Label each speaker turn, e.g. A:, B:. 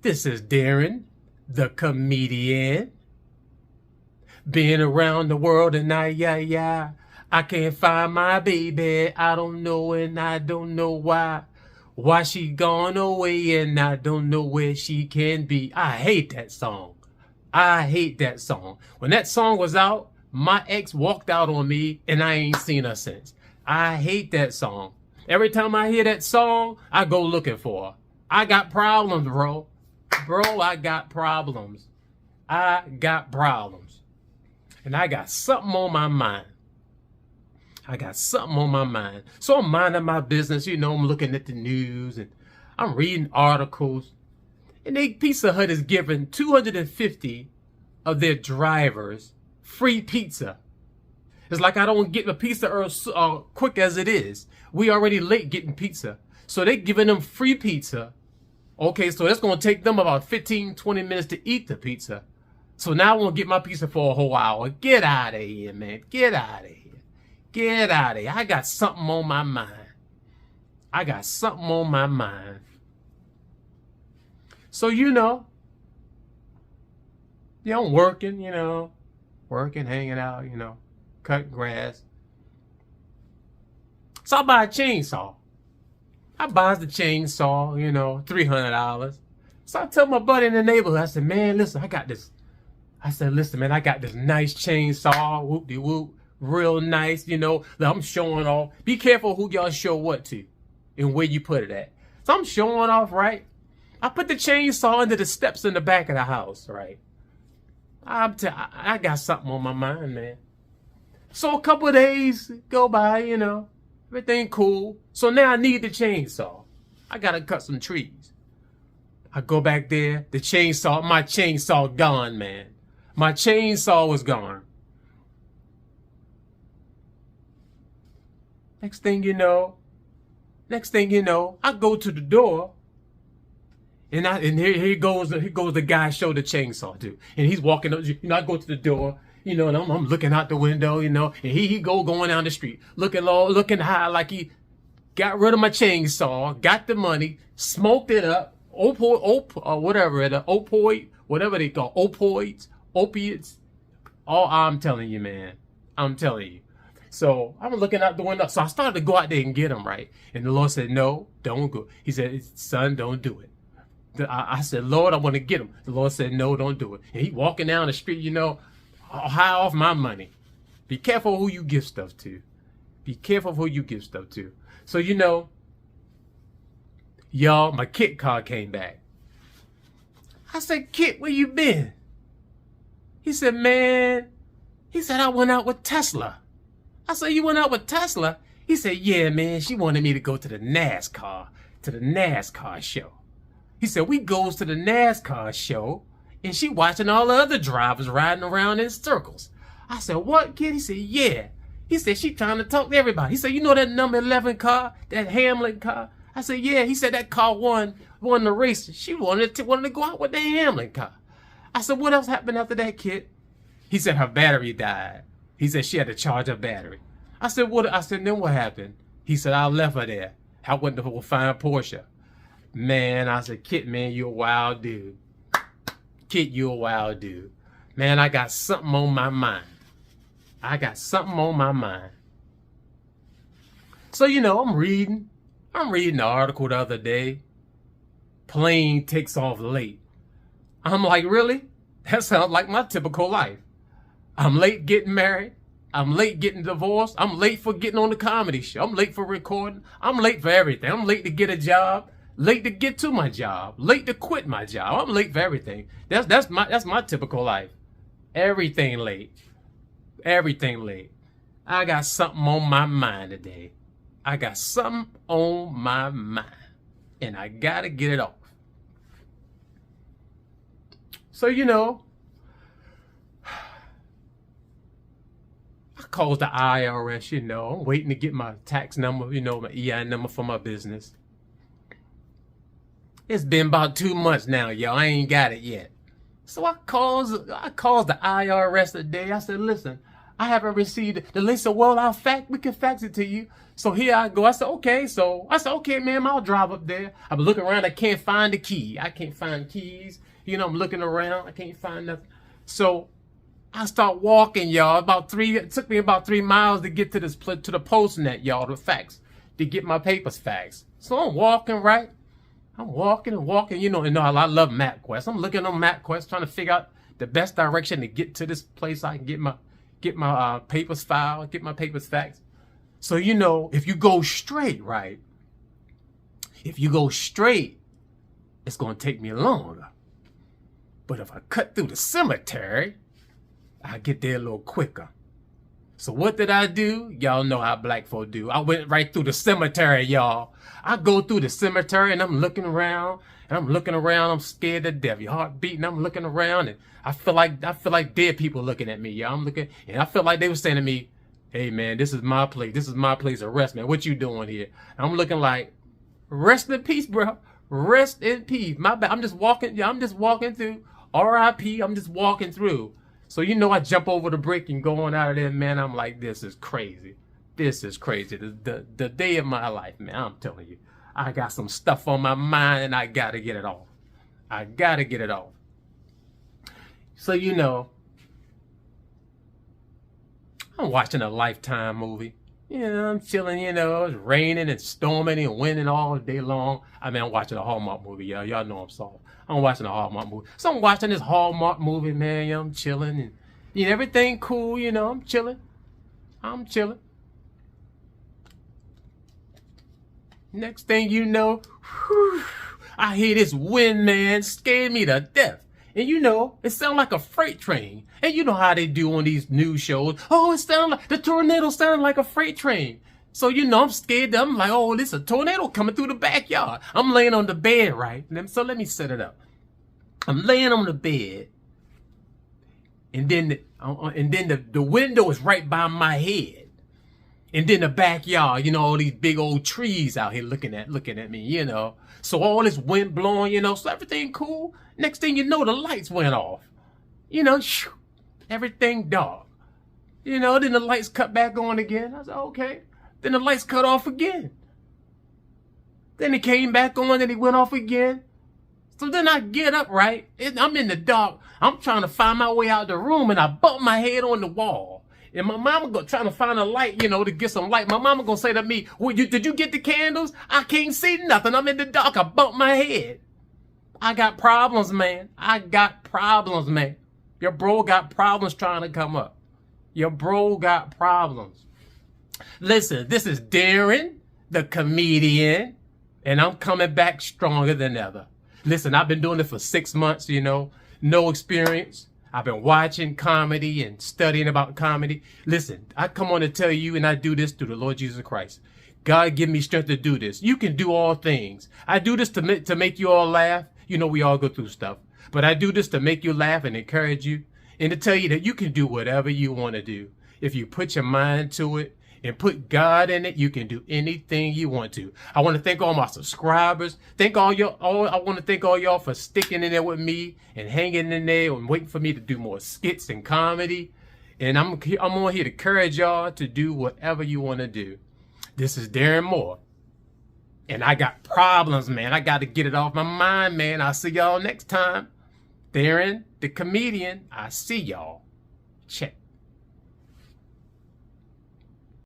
A: This is Darron, the comedian. Been around the world and I can't find my baby. I don't know and I don't know why. Why she gone away and I don't know where she can be. I hate that song. I hate that song. When that song was out, my ex walked out on me and I ain't seen her since. I hate that song. Every time I hear that song, I go looking for her. I got problems, bro. Bro, I got problems. I got problems. And I got something on my mind. So I'm minding my business. You know, I'm looking at the news and I'm reading articles. And Pizza Hut is giving 250 of their drivers free pizza. It's like I don't get the pizza quick as it is. We already late getting pizza. So they giving them free pizza. Okay, so that's going to take them about 15, 20 minutes to eat the pizza. So now I won't get my pizza for a whole hour. Get out of here, man. Get out of here. Get out of here. I got something on my mind. So, I'm working, hanging out, cutting grass. So I buy a chainsaw. I buys the chainsaw, $300. So I tell my buddy in the neighborhood, I said, man, listen, I got this nice chainsaw, whoop-de-whoop, real nice, that I'm showing off. Be careful who y'all show what to and where you put it at. So I'm showing off, right? I put the chainsaw under the steps in the back of the house, right? I got something on my mind, man. So a couple of days go by, everything cool. So now I need the chainsaw. I gotta cut some trees. I go back there, my chainsaw gone, man. My chainsaw was gone. Next thing you know, I go to the door, and here goes the guy I showed the chainsaw to, and he's walking up. I go to the door, and I'm looking out the window, and he going down the street, looking high, like he got rid of my chainsaw, got the money, smoked it up, opiates. All I'm telling you, man, I'm telling you. So I'm looking out the window. So I started to go out there and get him, right? And the Lord said, no, don't go. He said, son, don't do it. I said, Lord, I want to get him. The Lord said, no, don't do it. And he walking down the street, high off my money. Be careful who you give stuff to. So, y'all, my Kit car came back. I said, Kit, where you been? He said, man, I went out with Tesla. I said, you went out with Tesla? He said, yeah, man, she wanted me to go to the NASCAR show. He said, we goes to the NASCAR show, and she watching all the other drivers riding around in circles. I said, what, kid? He said, yeah. He said, she trying to talk to everybody. He said, you know that number 11 car, that Hamlin car? I said, yeah. He said, that car won the race. She wanted to go out with the Hamlin car. I said, what else happened after that, kid? He said, her battery died. He said, she had to charge her battery. I said, what? I said, then what happened? He said, I left her there. I went to go find Porsche. Man, I said, Kit, man, you a wild dude. Kit, you a wild dude. Man, I got something on my mind. So, I'm reading the article the other day. Plane takes off late. I'm like, really? That sounds like my typical life. I'm late getting married. I'm late getting divorced. I'm late for getting on the comedy show. I'm late for recording. I'm late for everything. I'm late to get a job. Late to get to my job. Late to quit my job. I'm late for everything. That's my typical life. Everything late. I got something on my mind today. And I gotta get it off. So, I called the IRS, I'm waiting to get my tax number, my EIN number for my business. It's been about 2 months now, y'all. I ain't got it yet. So I calls the IRS today. I said, listen, I haven't received the list. So, well, we can fax it to you. So here I go. I said, okay. So I said, okay, ma'am, I'll drive up there. I'm looking around. I can't find the key. I can't find keys. You know, I'm looking around. I can't find nothing. So I start walking, y'all. It took me about 3 miles to get to the post net, y'all, to fax, to get my papers faxed. So I'm walking, right? I'm walking and walking. You know, I love MapQuest. I'm looking on MapQuest, trying to figure out the best direction to get to this place. I can get my papers filed, get my papers faxed. So, you know, if you go straight, right? If you go straight, it's going to take me longer. But if I cut through the cemetery, I get there a little quicker. So what did I do? Y'all know how black folk do. I went right through the cemetery, y'all. I go through the cemetery and I'm looking around. I'm scared to death. Your heart beating. I'm looking around and I feel like dead people looking at me, y'all. I'm looking and I feel like they were saying to me, hey man, this is my place. This is my place of rest, man. What you doing here? And I'm looking like, rest in peace, bro. Rest in peace. My bad. I'm just walking. Yeah, I'm just walking through. R.I.P. I'm just walking through. So, you know, I jump over the brick and going out of there, man. I'm like, this is crazy. This is crazy. The day of my life, man. I'm telling you, I got some stuff on my mind and I got to get it off. I got to get it off. So, you know, I'm watching a Lifetime movie. You know, I'm chilling, you know, it's raining and storming and winning all day long. I mean, I'm watching a Hallmark movie, y'all. Y'all know I'm soft. I'm watching a Hallmark movie. So I'm watching this Hallmark movie, man. You know, I'm chilling and, you know, everything cool, you know, I'm chilling. Next thing you know, whew, I hear this wind, man, scared me to death. And you know, it sounded like a freight train. And you know how they do on these news shows. Oh, it sounded like, the tornado sounded like a freight train. So, you know, I'm scared. I'm like, oh, this is a tornado coming through the backyard. I'm laying on the bed, right? So let me set it up. I'm laying on the bed. And then the window is right by my head. And then the backyard, you know, all these big old trees out here looking at me, you know. So all this wind blowing, you know, so everything cool. Next thing you know, the lights went off. You know, shoo, everything dark. You know, then the lights cut back on again. I said, okay. Then the lights cut off again. Then it came back on and it went off again. So then I get up, right? I'm in the dark. I'm trying to find my way out the room and I bump my head on the wall. And my mama trying to find a light, you know, to get some light. My mama gonna say to me, well, did you get the candles? I can't see nothing. I'm in the dark. I bumped my head. I got problems, man. Your bro got problems trying to come up. Your bro got problems. Listen, this is Darron, the comedian, and I'm coming back stronger than ever. Listen, I've been doing it for 6 months, you know, no experience. I've been watching comedy and studying about comedy. Listen, I come on to tell you, and I do this through the Lord Jesus Christ. God give me strength to do this. You can do all things. I do this to make you all laugh. You know, we all go through stuff. But I do this to make you laugh and encourage you and to tell you that you can do whatever you want to do. If you put your mind to it and put God in it, you can do anything you want to. I want to thank all my subscribers. I want to thank all y'all for sticking in there with me and hanging in there and waiting for me to do more skits and comedy. And I'm on here to encourage y'all to do whatever you want to do. This is Darron Moore. And I got problems, man. I got to get it off my mind, man. I'll see y'all next time. Darron, the comedian. I see y'all. Check.